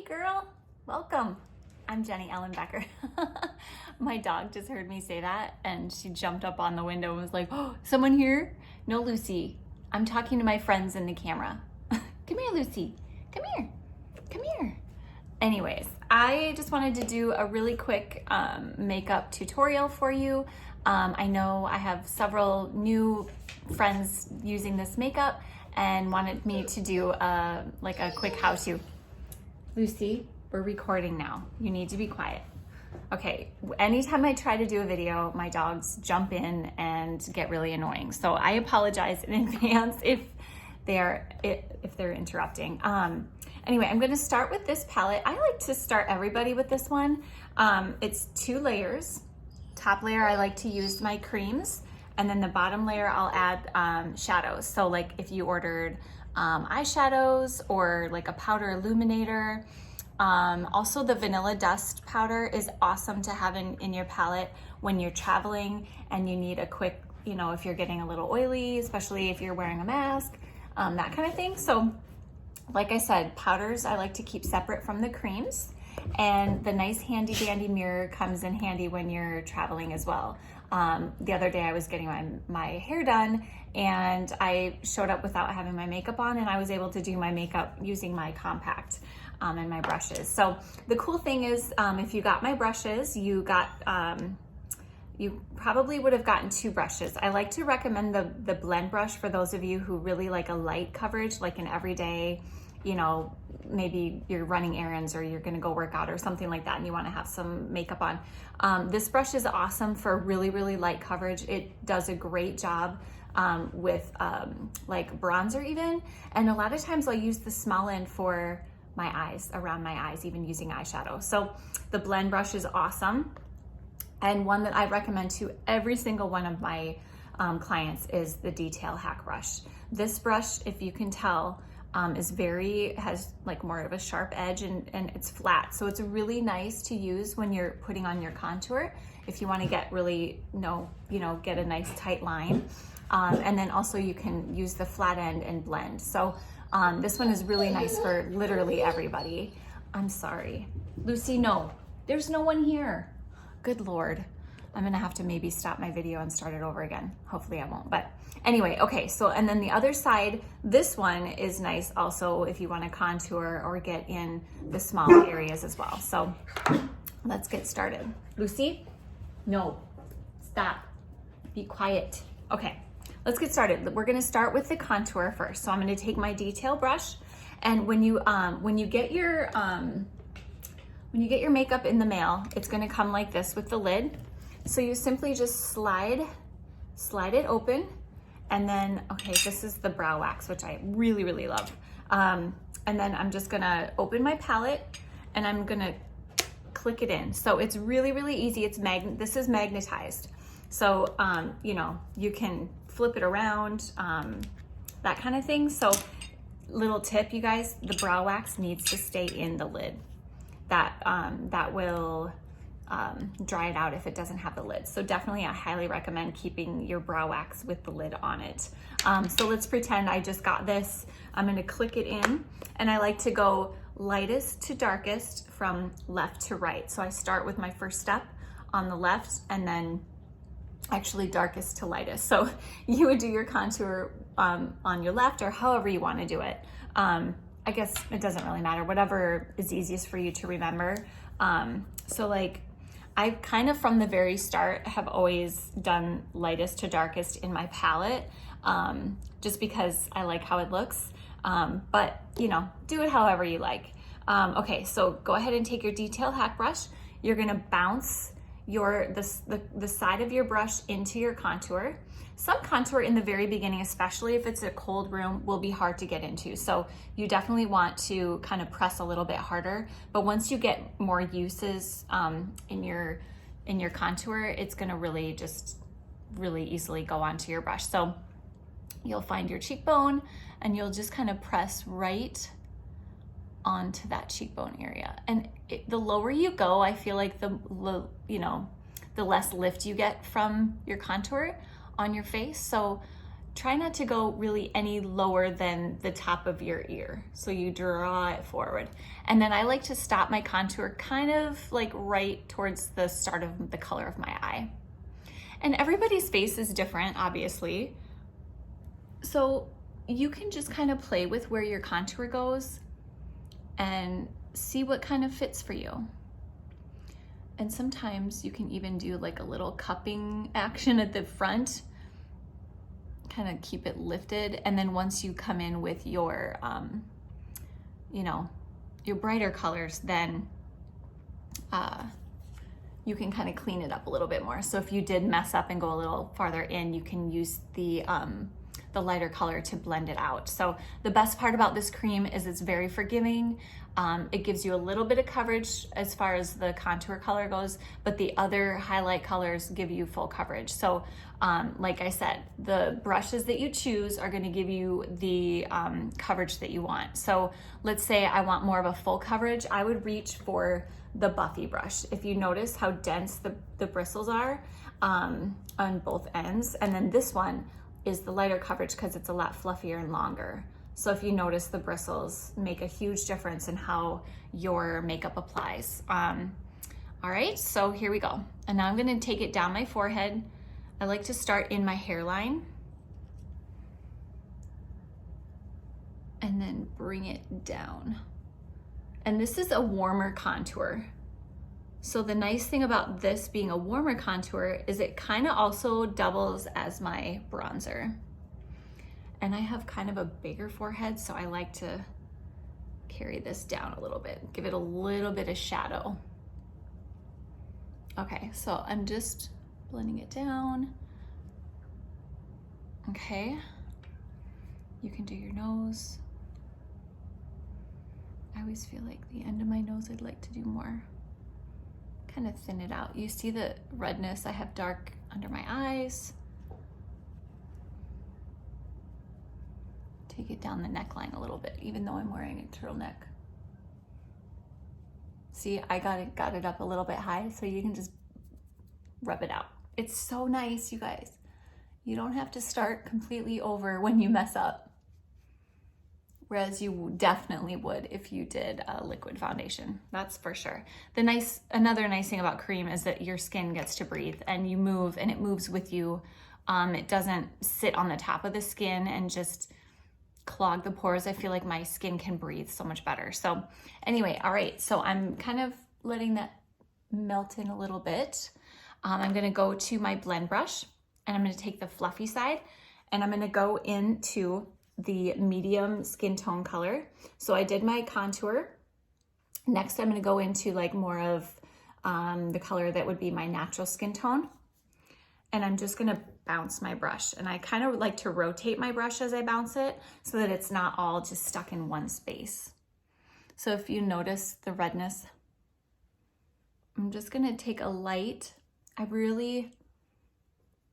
girl, welcome. I'm Jenny Ellen Becker. My dog just heard me say that and she jumped up on the window and was like, oh, someone here? No, Lucy, I'm talking to my friends in the camera. Come here, Lucy, come here, come here. Anyways, I just wanted to do a really quick makeup tutorial for you. I know I have several new friends using this makeup and wanted me to do a quick how-to. Lucy, we're recording now. You need to be quiet. Okay, anytime I try to do a video, my dogs jump in and get really annoying. So I apologize in advance if they're interrupting. Anyway, I'm gonna start with this palette. I like to start everybody with this one. It's 2 layers. Top layer, I like to use my creams, and then the bottom layer, I'll add shadows. So like if you ordered eyeshadows or like a powder illuminator. Also the vanilla dust powder is awesome to have in your palette when you're traveling and you need a quick, if you're getting a little oily, especially if you're wearing a mask, that kind of thing. So like I said, powders I like to keep separate from the creams, and the nice handy dandy mirror comes in handy when you're traveling as well. The other day I was getting my hair done and I showed up without having my makeup on, and I was able to do my makeup using my compact and my brushes. So the cool thing is, if you got my brushes, you probably would have gotten 2 brushes. I like to recommend the blend brush for those of you who really like a light coverage, like an everyday, maybe you're running errands or you're gonna go work out or something like that and you wanna have some makeup on. This brush is awesome for really, really light coverage. It does a great job with like bronzer even. And a lot of times I'll use the small end for my eyes, around my eyes, even using eyeshadow. So the blend brush is awesome. And one that I recommend to every single one of my clients is the Detail Hack brush. This brush, if you can tell, has like more of a sharp edge and it's flat. So it's really nice to use when you're putting on your contour, if you want to get really, get a nice tight line. And then also you can use the flat end and blend. So this one is really nice for literally everybody. I'm sorry. Lucy, no, there's no one here. Good Lord. I'm gonna have to maybe stop my video and start it over again. Hopefully I won't, but anyway, okay, so and then the other side, this one is nice also if you wanna contour or get in the small areas as well. So let's get started. Lucy, no, stop, be quiet. Okay, let's get started. We're gonna start with the contour first. So I'm gonna take my detail brush, and when you get your makeup in the mail, it's gonna come like this with the lid. So you simply just slide it open, and then, okay, this is the brow wax, which I really, really love. And then I'm just gonna open my palette and I'm gonna click it in. So it's really, really easy. This is magnetized. So, you can flip it around, that kind of thing. So little tip, you guys, the brow wax needs to stay in the lid. That will dry it out if it doesn't have the lid. So definitely I highly recommend keeping your brow wax with the lid on it. So let's pretend I just got this. I'm gonna click it in, and I like to go lightest to darkest from left to right. So I start with my first step on the left and then actually darkest to lightest. So you would do your contour on your left or however you wanna do it. I guess it doesn't really matter, whatever is easiest for you to remember. So like, I kind of from the very start have always done lightest to darkest in my palette, just because I like how it looks. But do it however you like. Okay, so go ahead and take your Detail Hack brush. You're gonna bounce the side of your brush into your contour. Some contour in the very beginning, especially if it's a cold room, will be hard to get into. So you definitely want to kind of press a little bit harder. But once you get more uses in your contour, it's gonna really easily go onto your brush. So you'll find your cheekbone and you'll just kind of press right onto that cheekbone area. And the lower you go, I feel like the less lift you get from your contour on your face. So try not to go really any lower than the top of your ear. So you draw it forward. And then I like to stop my contour kind of like right towards the start of the color of my eye. And everybody's face is different, obviously. So you can just kind of play with where your contour goes and see what kind of fits for you. And sometimes you can even do like a little cupping action at the front, kind of keep it lifted. And then once you come in with your, you know, your brighter colors, then you can kind of clean it up a little bit more. So if you did mess up and go a little farther in, you can use the lighter color to blend it out. So the best part about this cream is it's very forgiving. It gives you a little bit of coverage as far as the contour color goes, but the other highlight colors give you full coverage. So like I said, the brushes that you choose are gonna give you the coverage that you want. So let's say I want more of a full coverage, I would reach for the Buffy brush. If you notice how dense the bristles are on both ends, and then this one is the lighter coverage because it's a lot fluffier and longer. So if you notice, the bristles make a huge difference in how your makeup applies. All right, so here we go. And now I'm gonna take it down my forehead. I like to start in my hairline and then bring it down. And this is a warmer contour. So the nice thing about this being a warmer contour is it kind of also doubles as my bronzer. And I have kind of a bigger forehead, so I like to carry this down a little bit, give it a little bit of shadow. Okay, so I'm just blending it down. Okay, you can do your nose. I always feel like the end of my nose I'd like to do more. Kind of thin it out. You see the redness? I have dark under my eyes. Take it down the neckline a little bit, even though I'm wearing a turtleneck. See, I got it up a little bit high, so you can just rub it out. It's so nice, you guys. You don't have to start completely over when you mess up. Whereas you definitely would if you did a liquid foundation, that's for sure. Another nice thing about cream is that your skin gets to breathe and you move and it moves with you. It doesn't sit on the top of the skin and just clog the pores. I feel like my skin can breathe so much better. So anyway, all right, so I'm kind of letting that melt in a little bit. I'm gonna go to my blend brush and I'm gonna take the fluffy side and I'm gonna go into the medium skin tone color. So I did my contour. Next, I'm gonna go into like more of the color that would be my natural skin tone. And I'm just gonna bounce my brush. And I kind of like to rotate my brush as I bounce it so that it's not all just stuck in one space. So if you notice the redness, I'm just gonna take a light. I really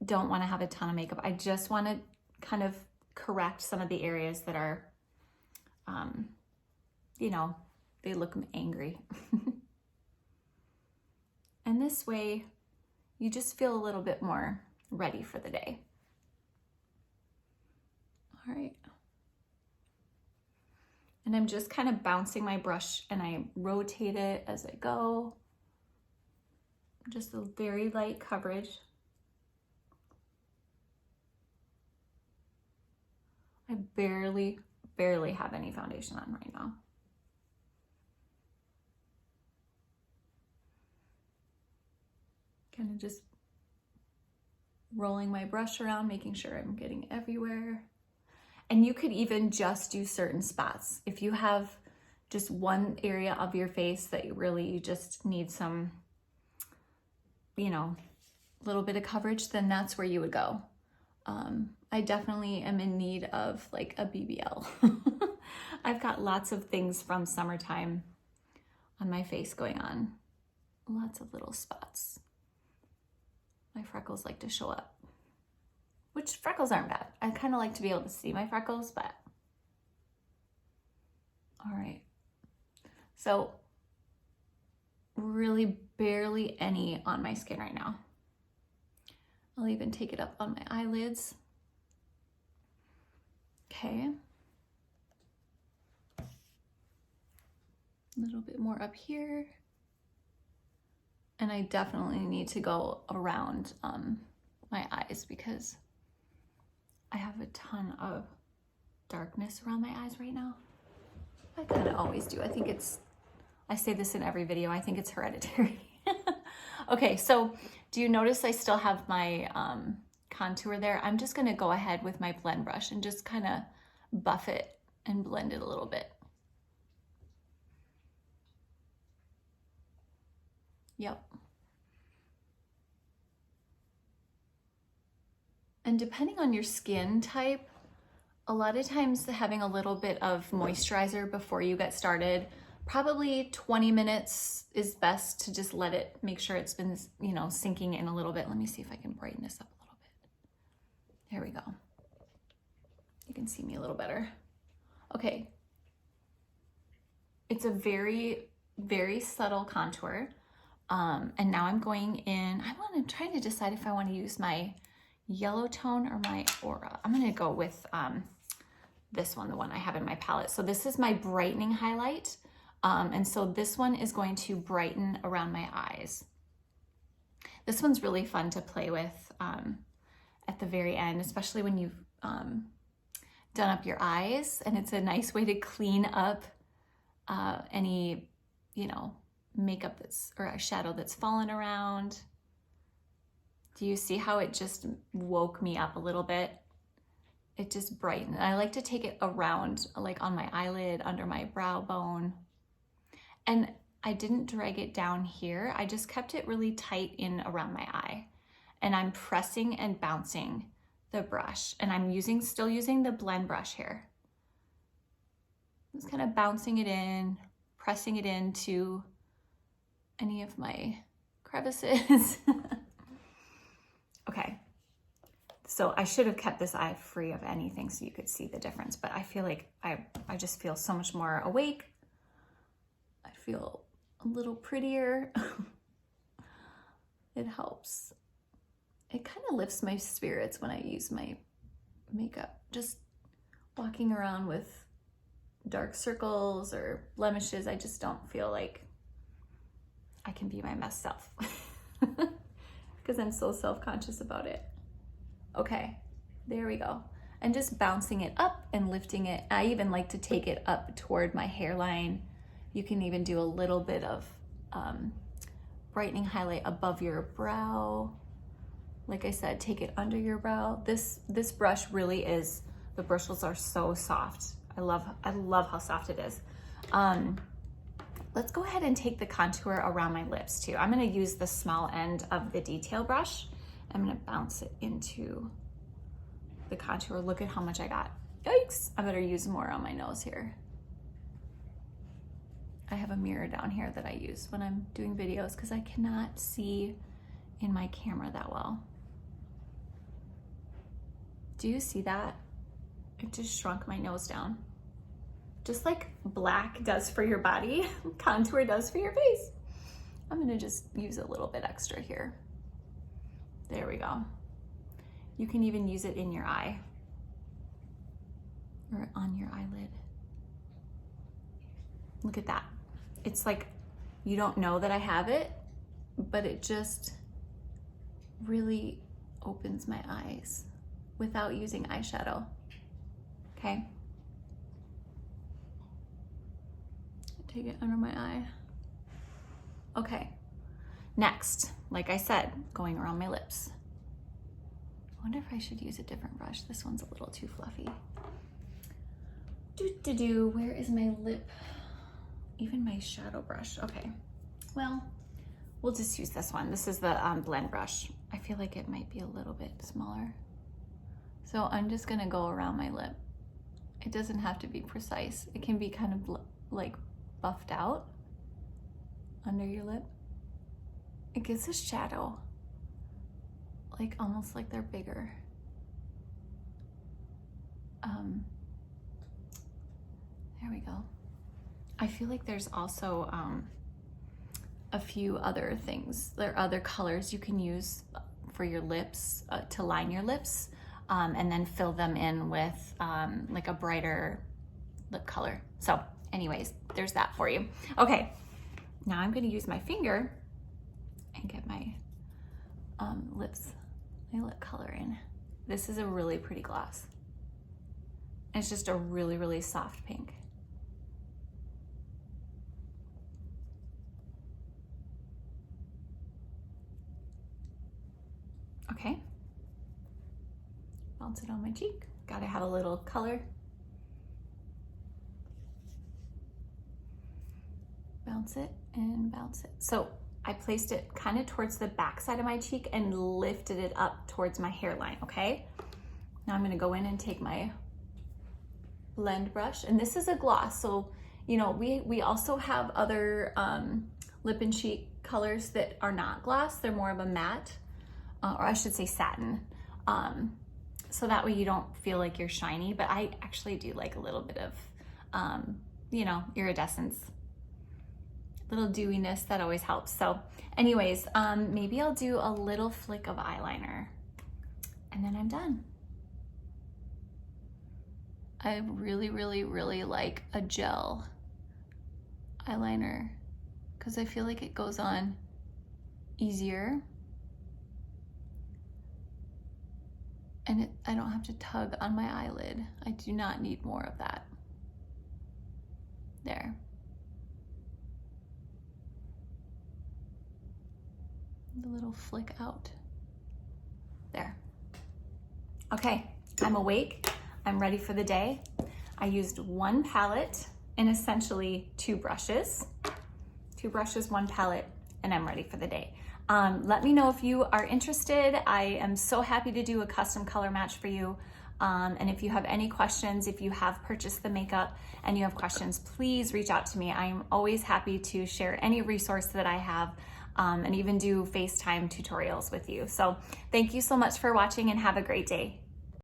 don't wanna have a ton of makeup. I just wanna kind of correct some of the areas that are, you know, they look angry. And this way, you just feel a little bit more ready for the day. All right. And I'm just kind of bouncing my brush and I rotate it as I go. Just a very light coverage. I barely have any foundation on right now. Kind of just rolling my brush around, making sure I'm getting everywhere. And you could even just do certain spots. If you have just one area of your face that you just need some, you know, little bit of coverage, then that's where you would go. I definitely am in need of like a BBL. I've got lots of things from summertime on my face going on. Lots of little spots. My freckles like to show up, which freckles aren't bad. I kind of like to be able to see my freckles, but all right. So really barely any on my skin right now. I'll even take it up on my eyelids. Okay. A little bit more up here. And I definitely need to go around my eyes because I have a ton of darkness around my eyes right now. I kind of always do. I think it's, I say this in every video, I think it's hereditary. Okay, so do you notice I still have my contour there? I'm just gonna go ahead with my blend brush and just kind of buff it and blend it a little bit. Yep. And depending on your skin type, a lot of times having a little bit of moisturizer before you get started, probably 20 minutes is best to just let it, make sure it's been, you know, sinking in a little bit. Let me see if I can brighten this up a little bit. There we go. You can see me a little better. Okay. It's a very, very subtle contour. And now I'm going in, I'm trying to decide if I want to use my yellow tone or my aura. I'm going to go with this one, the one I have in my palette. So this is my Brightening Highlight. And so this one is going to brighten around my eyes. This one's really fun to play with at the very end, especially when you've done up your eyes. And it's a nice way to clean up any, you know, makeup that's, or a shadow that's fallen around. Do you see how it just woke me up a little bit? It just brightened. I like to take it around, like on my eyelid, under my brow bone. And I didn't drag it down here. I just kept it really tight in around my eye. And I'm pressing and bouncing the brush. And I'm still using the blend brush here. Just kind of bouncing it in, pressing it into any of my crevices. Okay. So I should have kept this eye free of anything so you could see the difference, but I feel like I just feel so much more awake. I feel a little prettier. It helps. It kind of lifts my spirits when I use my makeup. Just walking around with dark circles or blemishes, I just don't feel like I can be my best self because I'm so self-conscious about it. Okay, there we go. And just bouncing it up and lifting it. I even like to take it up toward my hairline. You can even do a little bit of brightening highlight above your brow. Like I said, take it under your brow. This brush really is, the bristles are so soft. I love how soft it is. Let's go ahead and take the contour around my lips too. I'm gonna use the small end of the detail brush. I'm gonna bounce it into the contour. Look at how much I got. Yikes, I better use more on my nose here. I have a mirror down here that I use when I'm doing videos because I cannot see in my camera that well. Do you see that? It just shrunk my nose down. Just like black does for your body, contour does for your face. I'm gonna just use a little bit extra here. There we go. You can even use it in your eye or on your eyelid. Look at that. It's like you don't know that I have it, but it just really opens my eyes without using eyeshadow. Okay. Take it under my eye. Okay. Next, like I said, going around my lips. I wonder if I should use a different brush. This one's a little too fluffy. Where is my lip? Even my shadow brush. Okay. Well, we'll just use this one. This is the blend brush. I feel like it might be a little bit smaller. So I'm just gonna go around my lip. It doesn't have to be precise. It can be kind of like buffed out under your lip. It gives a shadow, like almost like they're bigger. There we go. I feel like there's also a few other things. There are other colors you can use for your lips, to line your lips. and then fill them in with like a brighter lip color. So anyways, there's that for you. Okay, now I'm gonna use my finger and get my my lip color in. This is a really pretty gloss. It's just a really, really soft pink. Okay, bounce it on my cheek. Gotta have a little color. Bounce it and bounce it. So I placed it kind of towards the back side of my cheek and lifted it up towards my hairline, okay? Now I'm gonna go in and take my blend brush, and this is a gloss, so you know, we also have other lip and cheek colors that are not gloss. They're more of a matte, or I should say satin, so that way you don't feel like you're shiny, but I actually do like a little bit of you know, iridescence, little dewiness. That always helps. So anyways, maybe I'll do a little flick of eyeliner and then I'm done. I really, really, really like a gel eyeliner because I feel like it goes on easier and I don't have to tug on my eyelid. I do not need more of that. There. The little flick out. There. Okay, I'm awake. I'm ready for the day. I used one palette and essentially two brushes. Two brushes, one palette, and I'm ready for the day. Let me know if you are interested. I am so happy to do a custom color match for you. And if you have any questions, if you have purchased the makeup and you have questions, please reach out to me. I'm always happy to share any resource that I have, and even do FaceTime tutorials with you. So thank you so much for watching and have a great day.